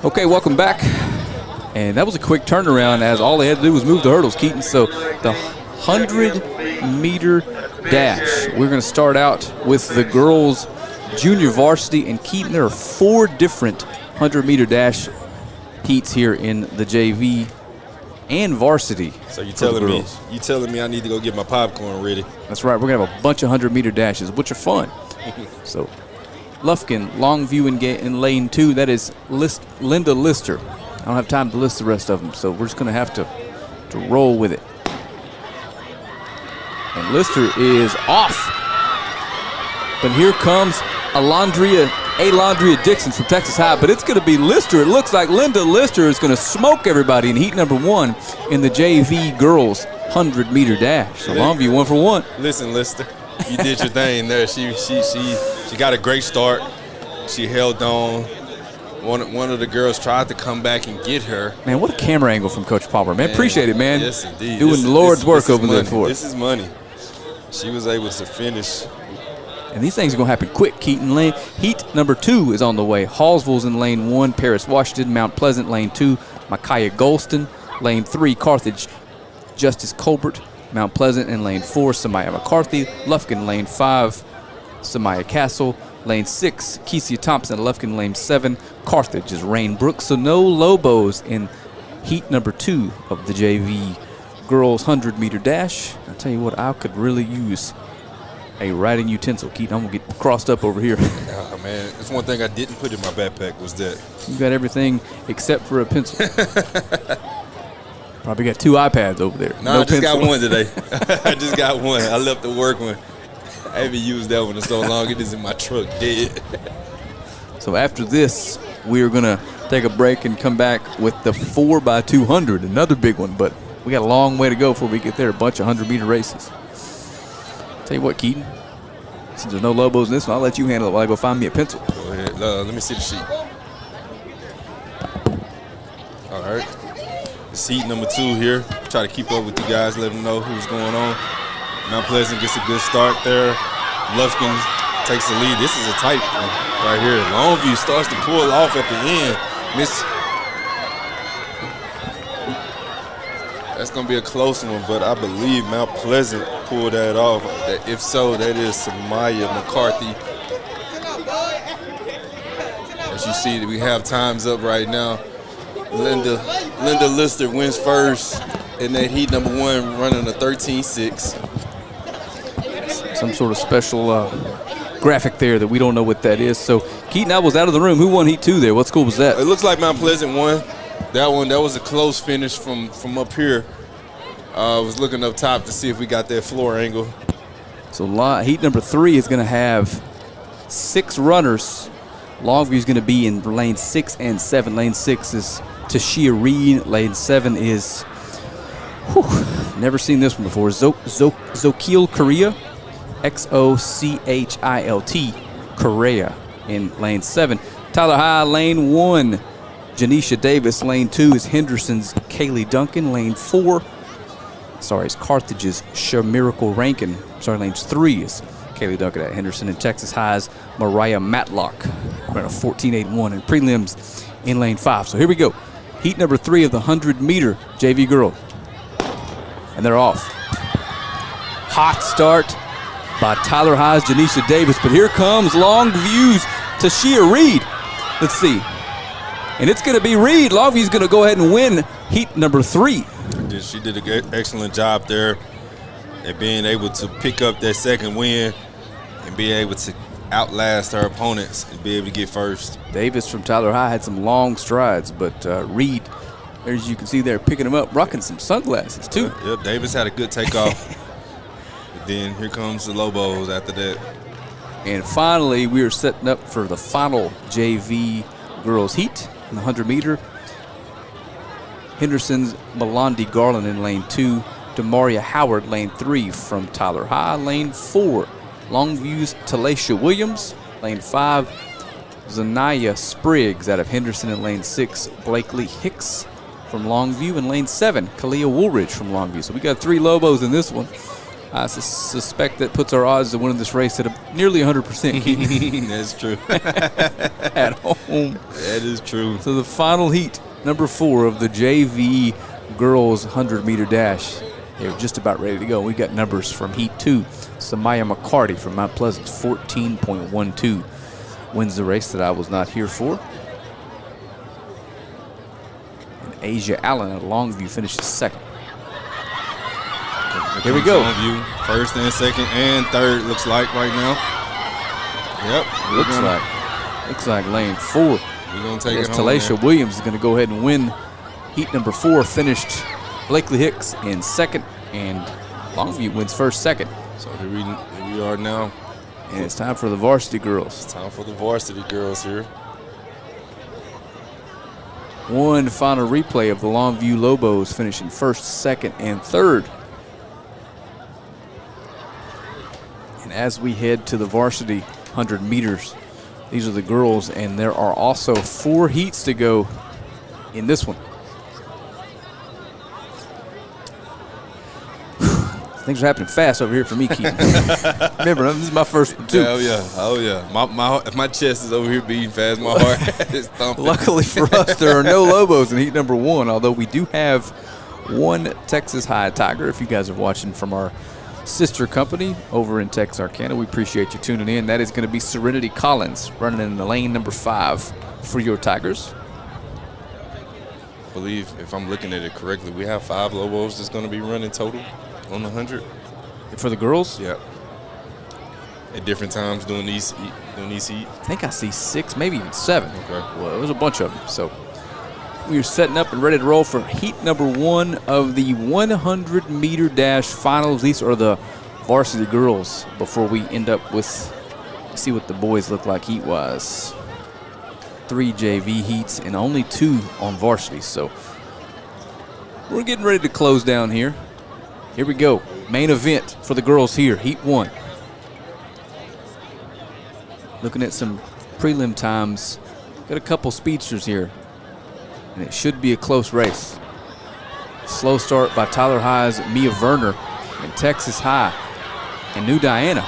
Okay, welcome back. And that was a quick turnaround as all they had to do was move the hurdles, Keaton. So the 100-meter dash. We're going to start out with the girls' junior varsity. And Keaton, there are 4 different 100-meter dash heats here in the JV and varsity. So you're telling me I need to go get my popcorn ready. That's right. We're going to have a bunch of 100-meter dashes, which are fun. So Lufkin, Longview in lane 2. That is Linda Lister. I don't have time to list the rest of them, so we're just going to have to roll with it. And Lister is off. But here comes Alondria Dixon from Texas High, but it's going to be Lister. It looks like Linda Lister is going to smoke everybody in heat number 1 in the JV girls 100-meter dash. So Longview 1 for 1. Listen, Lister, you did your thing there. She got a great start. She held on. One of the girls tried to come back and get her. Man, what a camera angle from Coach Palmer. Man, appreciate it, man. Yes, indeed. Doing the Lord's work over there for us. This is money. She was able to finish. And these things are going to happen quick. Keaton lane. Heat number 2 is on the way. Hallsville's in lane 1. Paris Washington, Mount Pleasant, lane 2. Micaiah Golston, lane 3. Carthage, Justice Colbert, Mount Pleasant in lane 4. Samaya McCarthy. Lufkin, lane 5. Samaya Castle, lane 6. Kesia Thompson, Lufkin, lane 7. Carthage is Rain Brooks. So no Lobos in heat number 2 of the JV girls 100-meter dash. I'll tell you what, I could really use a writing utensil. Keaton, I'm going to get crossed up over here. Oh, man, that's one thing I didn't put in my backpack was that. You got everything except for a pencil. Probably got 2 iPads over there. No, I just got one today. I just got one. I left the work one. I haven't used that one in so long. It is in my truck dead. So after this, we're going to take a break and come back with the 4x200, another big one. But we got a long way to go before we get there, a bunch of 100-meter races. Tell you what, Keaton, since there's no Lobos in this one, I'll let you handle it while I go find me a pencil. Go ahead. Let me see the sheet. All right. It's heat number 2 here. Try to keep up with you guys, let them know who's going on. Mount Pleasant gets a good start there. Lufkin takes the lead. This is a tight one right here. Longview starts to pull off at the end. That's going to be a close one, but I believe Mount Pleasant pulled that off. If so, that is Samaya McCarthy. As you see, we have times up right now. Linda Lister wins first in that heat number 1, running a 13.6. Some sort of special graphic there that we don't know what that is. So Keaton, I was out of the room. Who won heat 2 there? What school was that? It looks like Mount Pleasant won. That was a close finish from up here. I was looking up top to see if we got that floor angle. So heat number 3 is going to have 6 runners. Longview is going to be in lane 6 and 7. Lane 6 is Tashia Reed. Lane 7 is, never seen this one before, Zokiel Correa, Xochilt Correa in lane 7. Tyler High, lane 1. Janisha Davis, lane 2 is Henderson's Kaylee Duncan. Lane 4, is Carthage's Shamiracle Rankin. Lane 3 is Kaylee Duncan at Henderson. And Texas High's Mariah Matlock. Ran a 14.81 in prelims in lane 5. So here we go. Heat number 3 of the 100-meter JV girl. And they're off. Hot start by Tyler High's Janisha Davis. But here comes Longview's Tashia Reed. Let's see. And it's going to be Reed. Longview's going to go ahead and win heat number 3. She did an excellent job there at being able to pick up that second win and be able to outlast her opponents and be able to get first. Davis from Tyler High had some long strides, but Reed, as you can see there, picking him up, rocking some sunglasses too. Yep, Davis had a good takeoff. But then here comes the Lobos after that. And finally, we are setting up for the final JV girls heat in the 100-meter. Henderson's Melandi Garland in lane 2. Demaria Howard, lane 3 from Tyler High. Lane 4, Longview's Talacia Williams. Lane 5, Zanaya Spriggs out of Henderson in lane 6. Blakely Hicks from Longview. In lane 7, Kalia Woolridge from Longview. So we got 3 Lobos in this one. I suspect that puts our odds of winning this race at nearly 100%, Keaton. That's true. At home. That is true. So the final heat, number 4 of the JV girls 100-meter dash. They're just about ready to go. We got numbers from heat 2. Samaya McCarty from Mount Pleasant, 14.12. Wins the race that I was not here for. And Asia Allen at Longview finishes second. Here we go. Longview, first and second and third looks like right now. Yep. Looks like lane 4. We're gonna take it home. Talasha Williams is going to go ahead and win heat number 4. Finished Blakely Hicks in second, and Longview wins first, second. So here we are now. And it's time for the varsity girls. It's time for the varsity girls here. One final replay of the Longview Lobos finishing first, second, and third. And as we head to the varsity 100 meters, these are the girls, and there are also 4 heats to go in this one. Things are happening fast over here for me, Keaton. Remember, this is my first one, too. Oh, yeah. If my chest is over here beating fast, my heart is thumping. Luckily for us, there are no Lobos in heat number 1, although we do have one Texas High Tiger. If you guys are watching from our sister company over in Texarkana, we appreciate you tuning in. That is going to be Serenity Collins running in the lane number 5 for your Tigers. I believe, if I'm looking at it correctly, we have 5 Lobos that's going to be running total on the 100. For the girls? Yeah. At different times doing these heats. I think I see 6, maybe even 7. Okay. Well, there's a bunch of them. So we are setting up and ready to roll for heat number 1 of the 100-meter dash finals. These are the varsity girls before we end up with, see what the boys look like heat-wise. 3 JV heats and only 2 on varsity. So we're getting ready to close down here. Here we go. Main event for the girls here, heat 1. Looking at some prelim times. Got a couple speedsters here, and it should be a close race. Slow start by Tyler High's Mia Werner, and Texas High and New Diana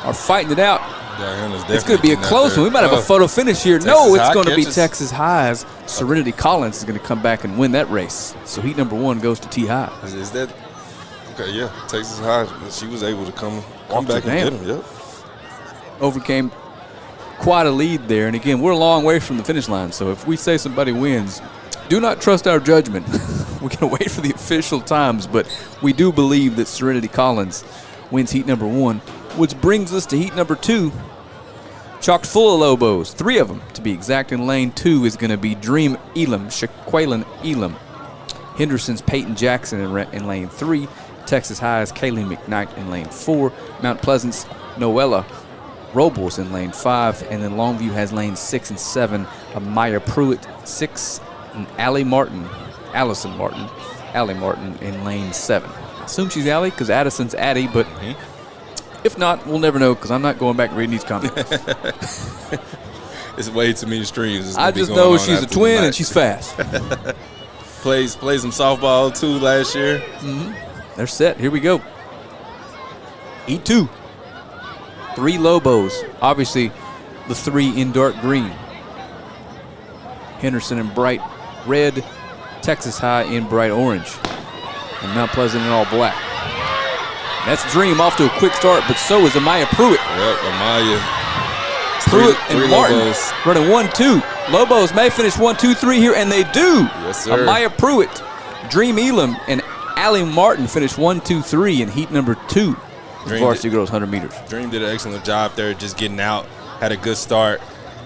are fighting it out. It's going to be a close one. We might have a photo finish here. No, it's going to be Texas High's Serenity Collins is going to come back and win that race. So heat number 1 goes to T High. Is that okay? Yeah, Texas High. She was able to come back and get him. Yep. Overcame quite a lead there, and again, we're a long way from the finish line. So if we say somebody wins, do not trust our judgment. We're going to wait for the official times, but we do believe that Serenity Collins wins heat number 1, which brings us to heat number 2. Chocked full of Lobos, 3 of them to be exact. In lane 2 is going to be Dream Elam, Shaqualan Elam. Henderson's Peyton Jackson in lane 3. Texas High's Kaylee McKnight in lane 4. Mount Pleasant's Noella Robles in lane 5. And then Longview has lanes 6 and 7. Maya Pruitt, 6. And Allison Martin in lane 7. I assume she's Allie because Addison's Addie, but if not, we'll never know because I'm not going back and reading these comments. It's way too many streams. I just know she's a twin and she's fast. Plays some softball too last year. They're set. Here we go. Heat 2. 3 Lobos. Obviously, the 3 in dark green. Henderson in bright red. Texas High in bright orange. And Mount Pleasant in all black. That's Dream off to a quick start, but so is Amaya Pruitt. Yep, Amaya. Pruitt and Martin Lobos running 1-2. Lobos may finish 1-2-3 here, and they do. Yes, sir. Amaya Pruitt, Dream Elam, and Allie Martin finish 1-2-3 in heat number 2. Varsity girls 100 meters. Dream did an excellent job there, just getting out. Had a good start.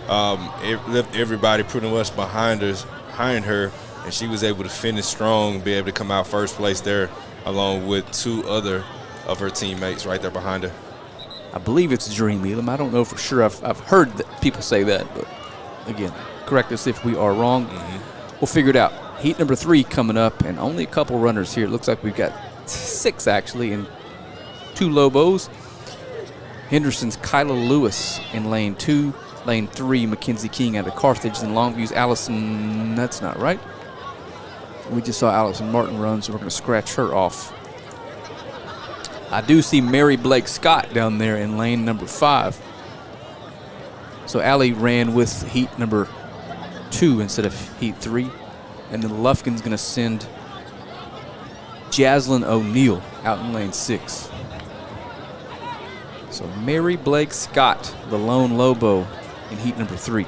It left everybody pretty much behind her, and she was able to finish strong, be able to come out first place there, along with 2 other of her teammates right there behind her. I believe it's Dream Elam. I don't know for sure. I've heard that people say that, but again, correct us if we are wrong. We'll figure it out. Heat number 3 coming up, and only a couple runners here. It looks like we've got 6 actually, and 2 Lobos. Henderson's Kyla Lewis in lane 2. Lane 3, Mackenzie King out of Carthage. And Longview's Allison, that's not right. We just saw Allison Martin run, so we're going to scratch her off. I do see Mary Blake Scott down there in lane number 5. So Allie ran with heat number 2 instead of heat 3. And then Lufkin's going to send Jaslyn O'Neal out in lane 6. So Mary Blake Scott, the lone Lobo, in heat number 3.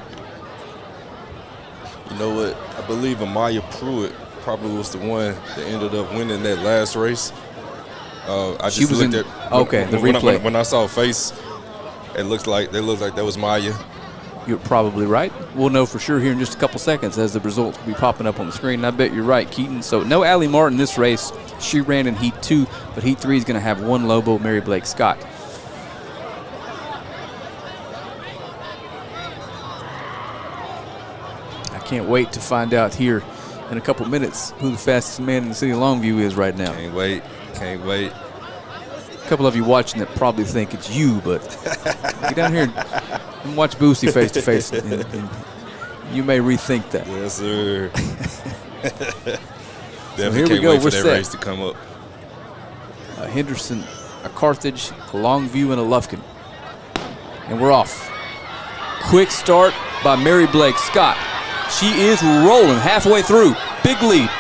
You know what? I believe Amaya Pruitt probably was the one that ended up winning that last race. I just looked at the replay. When I saw a face, they looked like that was Maya. You're probably right. We'll know for sure here in just a couple seconds as the results will be popping up on the screen. And I bet you're right, Keaton. So no Allie Martin this race. She ran in heat 2, but heat 3 is going to have one Lobo, Mary Blake Scott. I can't wait to find out here in a couple minutes who the fastest man in the city of Longview is right now. Can't wait. Can't wait. A couple of you watching that probably think it's you, but get down here and watch Boosie face to face, and you may rethink that. Yes, sir. So here we go. Wait for We're that set. race to come up. A Henderson, a Carthage, a Longview, and a Lufkin. And we're off. Quick start by Mary Blake Scott. She is rolling halfway through. Big lead.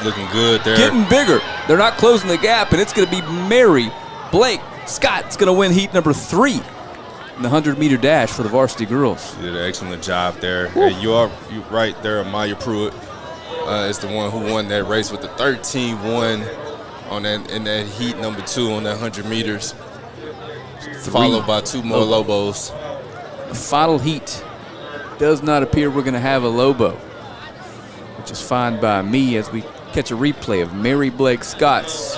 Looking good there. Getting bigger. They're not closing the gap, and it's going to be Mary Blake Scott's going to win heat number 3 in the 100-meter dash for the varsity girls. Did an excellent job there. And you're right there. Amaya Pruitt is the one who won that race with the 13-1 on that in that heat number 2 on that 100 meters. Followed by 2 more Lobos. The final heat does not appear we're going to have a Lobo, which is fine by me as we catch a replay of Mary Blake Scott's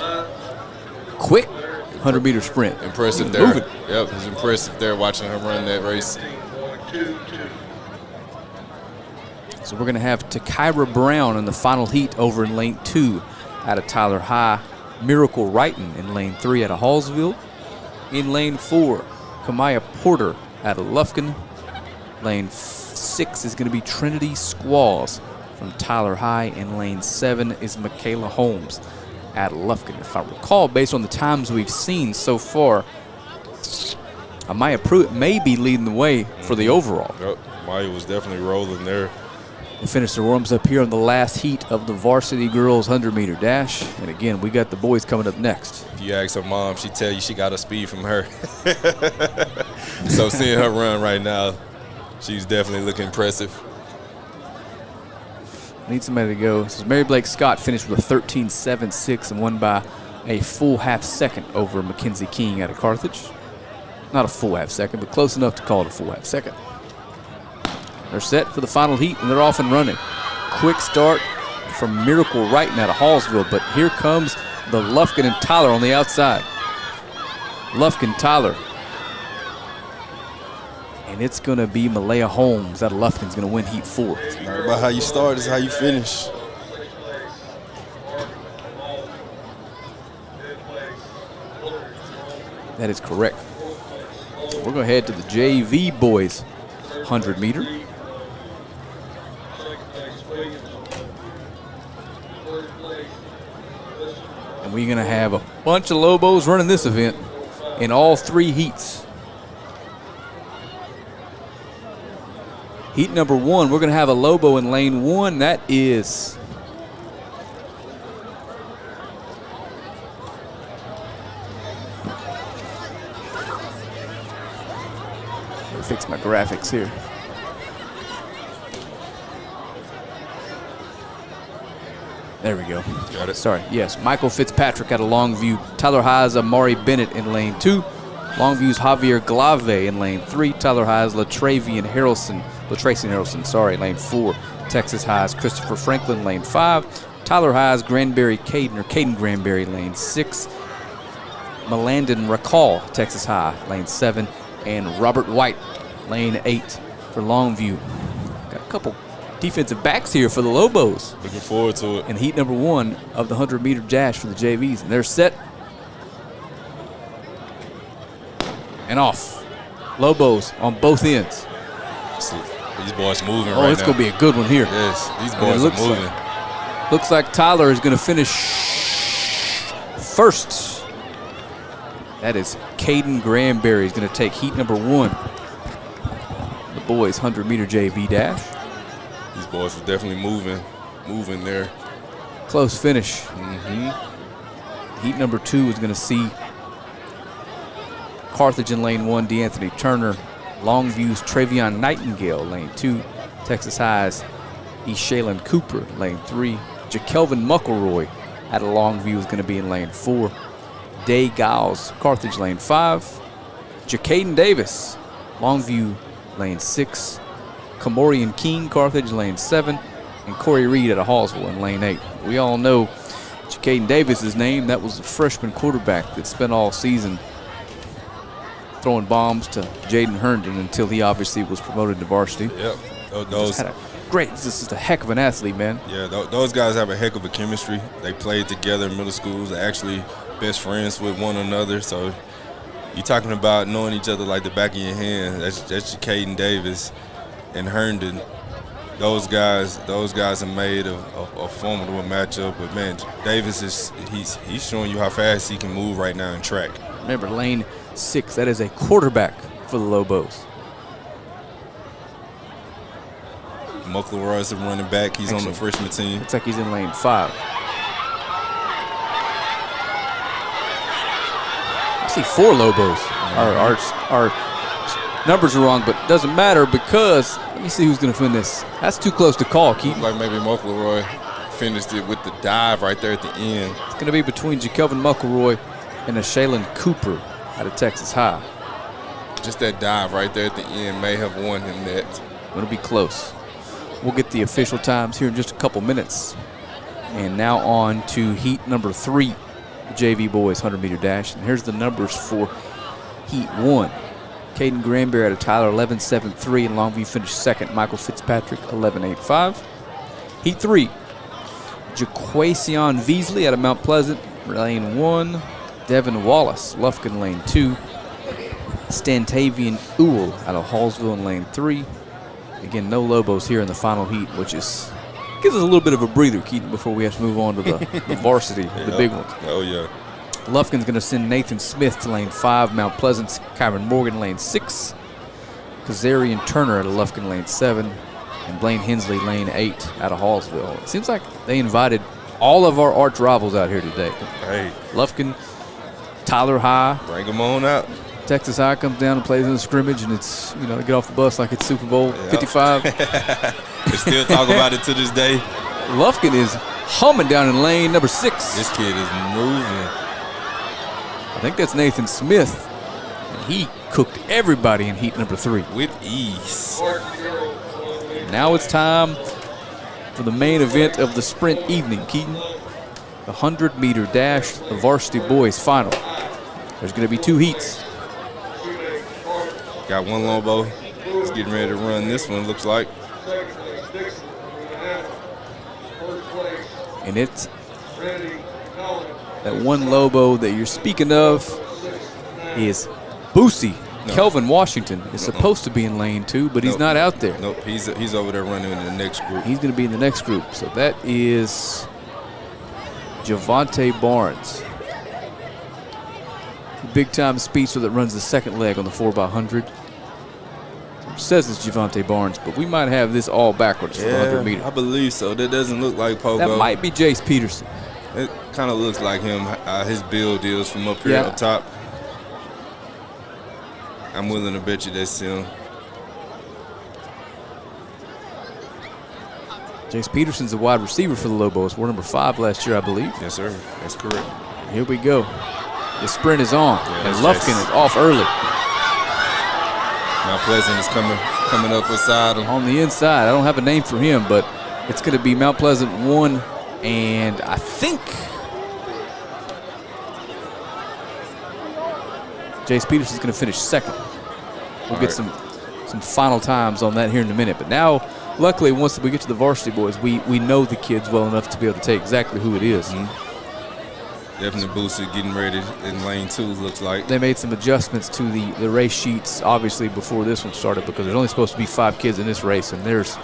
quick 100-meter sprint. Impressive there. Moving. Yep, it was impressive there watching her run that race. So we're going to have Takira Brown in the final heat over in lane 2 out of Tyler High. Miracle Wrighton in lane 3 out of Hallsville. In lane 4, Kamaya Porter out of Lufkin. Lane 6 is going to be Trinity Squalls from Tyler High. In lane 7 is Michaela Holmes at Lufkin. If I recall, based on the times we've seen so far, Amaya Pruitt may be leading the way for the overall. Yep, Maya was definitely rolling there. They finished their warms up here on the last heat of the varsity girls 100-meter dash. And again, we got the boys coming up next. If you ask her mom, she'd tell you she got her speed from her. So seeing her run right now, she's definitely looking impressive. Need somebody to go. So Mary Blake Scott finished with a 13.76 and won by a full half second over Mackenzie King out of Carthage. Not a full half second, but close enough to call it a full half second. They're set for the final heat, and they're off and running. Quick start from Miracle Wrighton out of Hallsville, but here comes the Lufkin and Tyler on the outside. Lufkin, Tyler. And it's going to be Malaya Holmes out of Lufkin's going to win heat 4. It's not about how you start, it's how you finish. That is correct. We're going to head to the JV boys 100-meter. And we're going to have a bunch of Lobos running this event in all 3 heats. Heat number 1, we're going to have a Lobo in lane 1. That is fix my graphics here. There we go. Got it. Sorry. Yes, Michael Fitzpatrick out of Longview. Tyler High's Amari Bennett in lane 2. Longview's Javier Glave in lane 3. Tyler High's Latracy Harrelson, sorry, lane 4. Texas High's Christopher Franklin, lane 5. Tyler High's Caden Granberry, lane 6. Melandon Rakal, Texas High, lane 7. And Robert White, lane 8 for Longview. Got a couple defensive backs here for the Lobos. Looking forward to it. In heat number 1 of the 100-meter dash for the JVs. And they're set. And off. Lobos on both ends. These boys moving right now. Oh, it's going to be a good one here. Yes, these boys are moving. Looks like Tyler is going to finish first That is Caden Granberry. He's going to take heat number 1. The boys' 100-meter JV dash. These boys are definitely moving there. Close finish. Mm-hmm. Heat number 2 is going to see Carthage in lane 1, D'Anthony Turner. Longview's Travion Nightingale, lane 2. Texas High's Shaylin Cooper, lane 3. JaKelvin Muckleroy out of Longview is going to be in lane 4. Day Giles, Carthage, lane 5. Jacaden Davis, Longview, lane 6. Kamorian King, Carthage, lane 7. And Corey Reed out of Hallsville in lane 8. We all know Jacaden Davis's name. That was the freshman quarterback that spent all season throwing bombs to Jaden Herndon until he obviously was promoted to varsity. Yep. This is a heck of an athlete, man. Yeah, those guys have a heck of a chemistry. They played together in middle schools. They're actually best friends with one another. So you're talking about knowing each other like the back of your hand. That's Jacaden Davis and Herndon. Those guys are made a formidable matchup. But man, Davis he's showing you how fast he can move right now in track. Remember, lane 6, that is a quarterback for the Lobos. Muckleroy is a running back. He's on the freshman team. Looks like he's in lane 5. I see 4 Lobos. Our numbers are wrong, but it doesn't matter because let me see who's going to win this. That's too close to call, Keaton. Like maybe Muckleroy finished it with the dive right there at the end. It's going to be between JaKelvin Muckleroy and Shaylin Cooper out of Texas High. Just that dive right there at the end may have won him that. It'll be close. We'll get the official times here in just a couple minutes. And now on to heat number 3, the JV boys 100-meter dash. And here's the numbers for heat 1. Caden Granberry out of Tyler, 11.73, and Longview finished 2nd. Michael Fitzpatrick, 11.85. Heat 3, Jaquacion Veasley out of Mount Pleasant, lane 1. Devin Wallace, Lufkin, lane 2. Stantavian Ewell out of Hallsville in lane 3. Again, no Lobos here in the final heat, which gives us a little bit of a breather, Keaton, before we have to move on to the varsity, the big ones. Oh, yeah. Lufkin's going to send Nathan Smith to lane 5. Mount Pleasant's Kyron Morgan, lane 6. Kazarian Turner out of Lufkin, lane 7. And Blaine Hensley, lane 8 out of Hallsville. It seems like they invited all of our arch rivals out here today. Hey. Lufkin, Tyler High. Bring them on out. Texas High comes down and plays in the scrimmage, and it's, they get off the bus like it's Super Bowl 55. They still talk about it to this day. Lufkin is humming down in lane number 6. This kid is moving. I think that's Nathan Smith, and he cooked everybody in heat number 3. With ease. Now it's time for the main event of the sprint evening, Keaton. The 100-meter dash, the varsity boys final. There's going to be 2 heats. Got one Lobo. He's getting ready to run this one, looks like. And it's that one Lobo that you're speaking of is Boosie. No. Kelvin Washington is supposed to be in lane 2, but he's not out there. Nope, he's over there running in the next group. He's going to be in the next group. So that is Javante Barnes. Big-time speedster that runs the second leg on the 4x100. It says it's Javante Barnes, but we might have this all backwards for the 100 meter. I believe so. That doesn't look like Pogo. That might be Jace Peterson. It kind of looks like him. His build is from up here up top. I'm willing to bet you that's him. Jace Peterson's a wide receiver for the Lobos. We're number 5 last year, I believe. Yes, sir. That's correct. Here we go. The sprint is on, and Lufkin is off early. Mount Pleasant is coming up beside him. On the inside. I don't have a name for him, but it's going to be Mount Pleasant 1, and I think Jace Peterson's going to finish 2nd. We'll get some final times on that here in a minute. But now, luckily, once we get to the varsity boys, we know the kids well enough to be able to tell exactly who it is. Mm-hmm. Definitely boosted, getting ready in lane 2, looks like. They made some adjustments to the race sheets, obviously, before this one started, because there's only supposed to be 5 kids in this race, and there's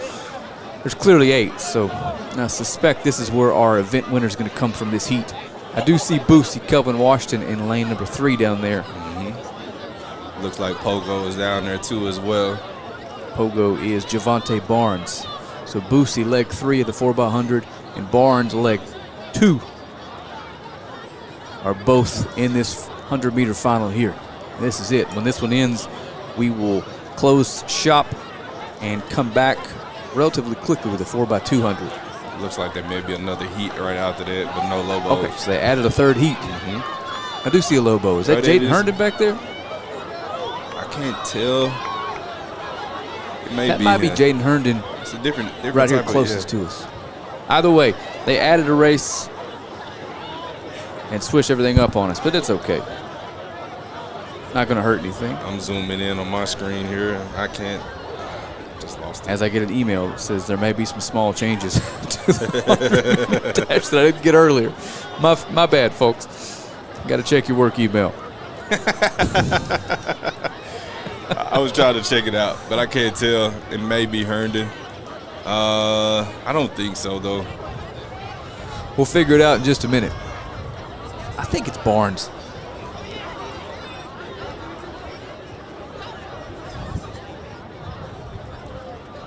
clearly 8. So I suspect this is where our event winner is going to come from this heat. I do see Boosie, Kelvin Washington in lane number 3 down there. Looks like Pogo is down there too as well. Pogo is Javante Barnes. So Boosie leg 3 of the 4x100 and Barnes leg 2 are both in this 100-meter final here. And this is it. When this one ends, we will close shop and come back relatively quickly with the 4x200. Looks like there may be another heat right after that, but no Lobo. Okay, so they added a 3rd heat. I do see a Lobo. Is that Jaden Herndon back there? I can't tell. It may that be. might be Jaden Herndon. It's a different right here type closest to us. Either way, they added a race and switched everything up on us, but it's okay. Not going to hurt anything. I'm zooming in on my screen here. I can't. Just lost it. As I get an email that says there may be some small changes to the dash that I didn't get earlier. My bad, folks. Got to check your work email. I was trying to check it out, but I can't tell. It may be Herndon. I don't think so, though. We'll figure it out in just a minute. I think it's Barnes.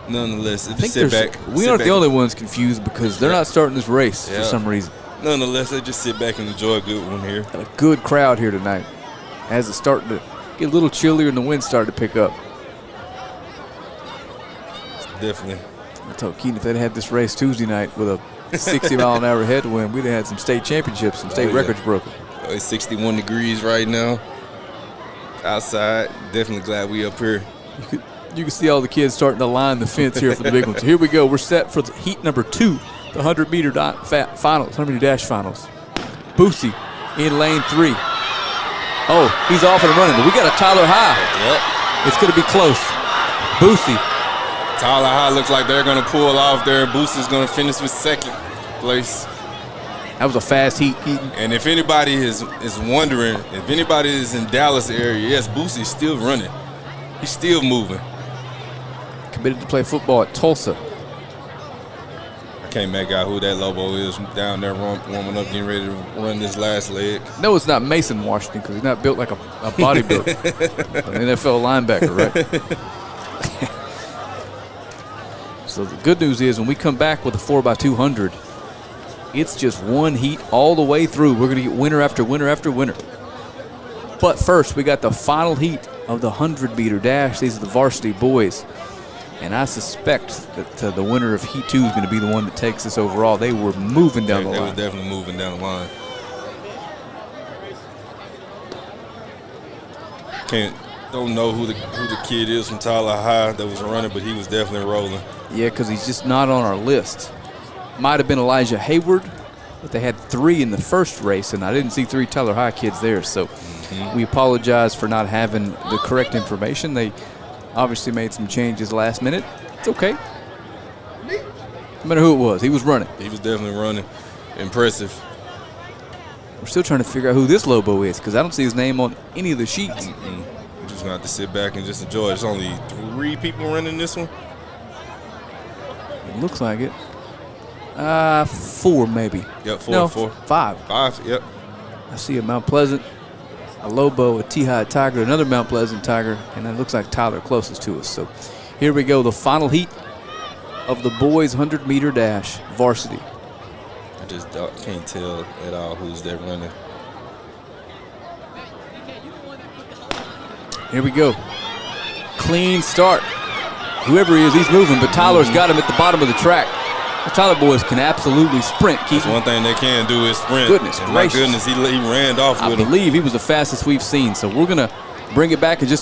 Nonetheless, I think we aren't the only ones confused because they're not starting this race for some reason. Nonetheless, they just sit back and enjoy a good one here. Got a good crowd here tonight. As it's starting to get a little chillier and the wind started to pick up. Definitely. I told Keaton if they'd had this race Tuesday night with a 60-mile-an-hour headwind, we'd have had some state championships, some state records broken. It's 61 degrees right now outside. Definitely glad we up here. You can see all the kids starting to line the fence here for the big ones. So here we go. We're set for the heat number 2, the 100-meter finals, 100-meter dash finals. Boosie in lane 3. Oh, he's off and running, but we got a Tyler High. Yep. It's going to be close. Boosie. Tyler High looks like they're going to pull off there. Boosie's going to finish with 2nd place. That was a fast heat, Keaton. And if anybody is wondering, if anybody is in Dallas area, yes, Boosie's still running. He's still moving. Committed to play football at Tulsa. I can't make out who that Lobo is down there warming up, getting ready to run this last leg. No, it's not Mason Washington because he's not built like a bodybuilder. An NFL linebacker, right? So the good news is when we come back with a 4x200, it's just one heat all the way through. We're going to get winner after winner after winner. But first, we got the final heat of the 100-meter dash. These are the varsity boys. And I suspect that the winner of Heat 2 is going to be the one that takes this overall. They were moving down the line. They were definitely moving down the line. Don't know who the kid is from Tyler High that was running, but he was definitely rolling. Yeah, because he's just not on our list. Might have been Elijah Hayward, but they had 3 in the first race, and I didn't see 3 Tyler High kids there. So we apologize for not having the correct information. They obviously made some changes last minute. It's okay. No matter who it was, he was running. He was definitely running. Impressive. We're still trying to figure out who this Lobo is because I don't see his name on any of the sheets. We're just going to have to sit back and just enjoy it. There's only 3 people running this one. It looks like it. 4 maybe. Yep, 4. No, 4. 5. 5, yep. I see a Mount Pleasant, a Lobo, a T-High Tiger, another Mount Pleasant Tiger, and it looks like Tyler closest to us. So here we go, the final heat of the boys 100-meter dash varsity. I just can't tell at all who's there running. Here we go. Clean start. Whoever he is, he's moving, but Tyler's got him at the bottom of the track. The Tyler boys can absolutely sprint, Keith. That's one thing they can do is sprint. Goodness and gracious. my goodness, he ran off with him. I believe he was the fastest we've seen, so we're going to bring it back in just